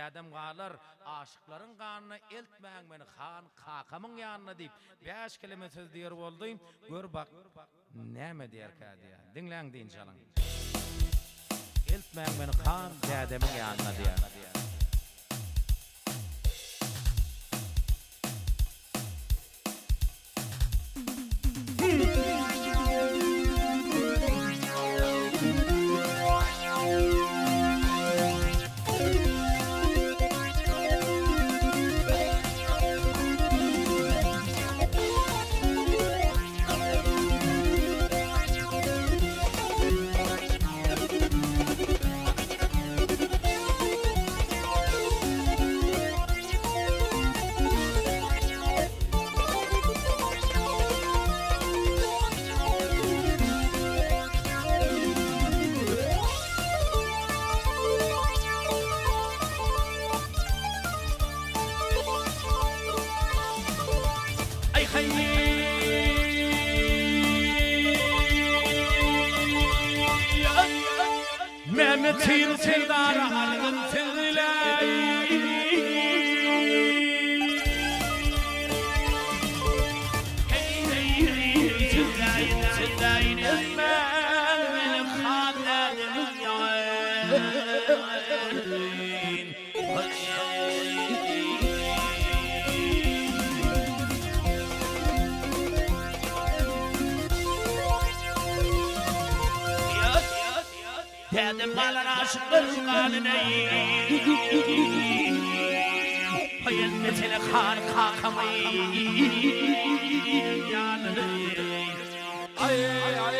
Bädem galar aşıklaryň ganyna eltmäň meni han kakamyň ýanyna diýip 5 kelime söz diýer boldym. Gör bak näme diýerkä diýär. Dinläň diýin jalaň. Eltmäň meni han bädemiň ýanyna diýär. Mehmet'in sevdarı algın tezilay Hey hey hey tezlayin tezlayin etmen benim hadedim yâin Dedim galan aşıkların galine Hayal meteli kan kakamayı Ay ay ay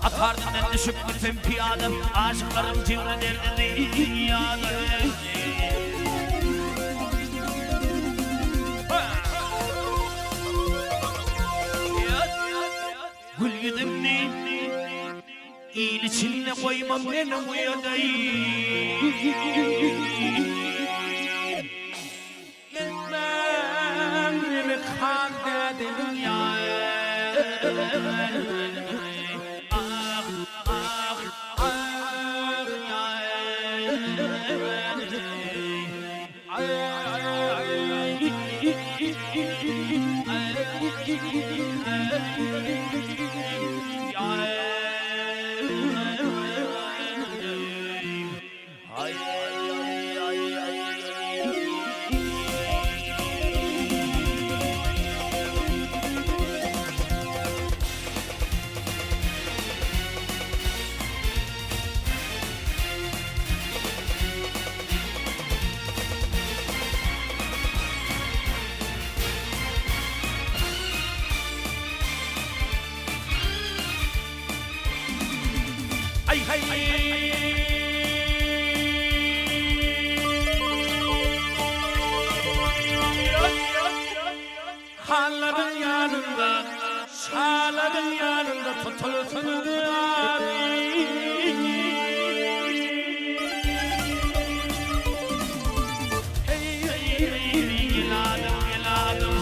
Atardından düşüp bütün piyadım Aşıklarım cimri derdi dünyada Gül yüzümni İyil içine koymam benim uyadayım Gitmem beni kan dedim ya Halların yanında, şaların yanında tutulsun Hey hey hey geladım geladım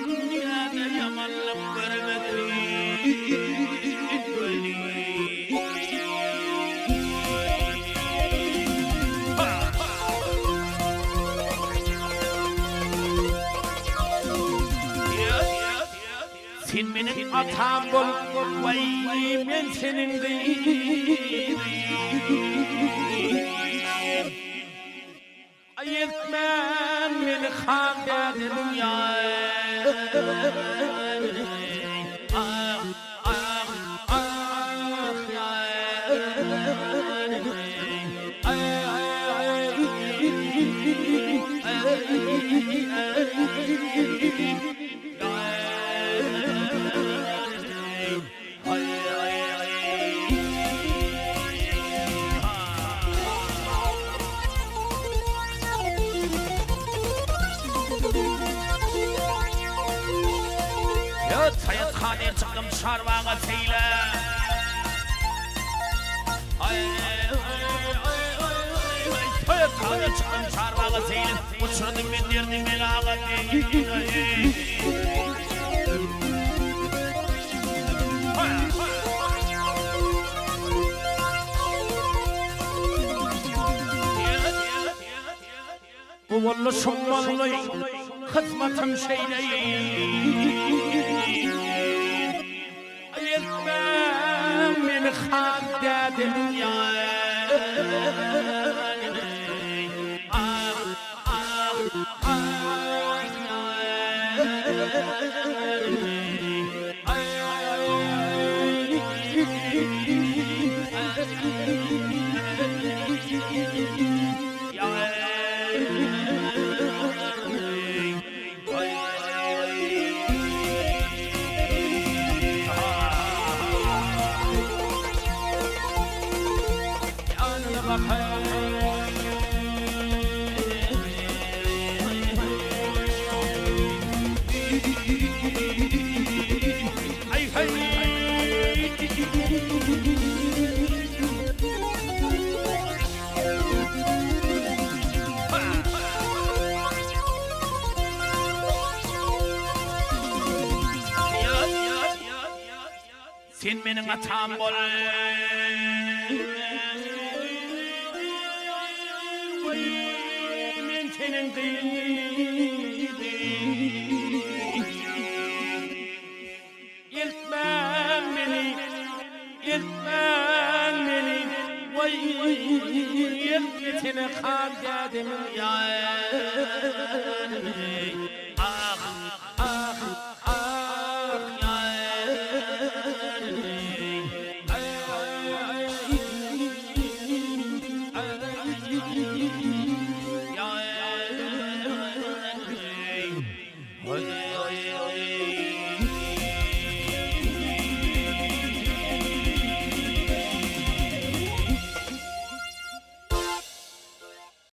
Dünyada yamanlık görmedim Sen benim atam bol, vay ben senin değil. Ayetmen beni kaderim ya. Ah ah ah ya. Ay ay Sayat Kadir çıktım şarvağa seyle. Sayat Kadir çıktım şarvağa seyle. Uçurdum ben derdim ben ağa. Bu vallahi şommallı hizmetim şeyleyin. Ayetmem beni hak dedim ya. Sen benim atam bol. Men senin kıyın.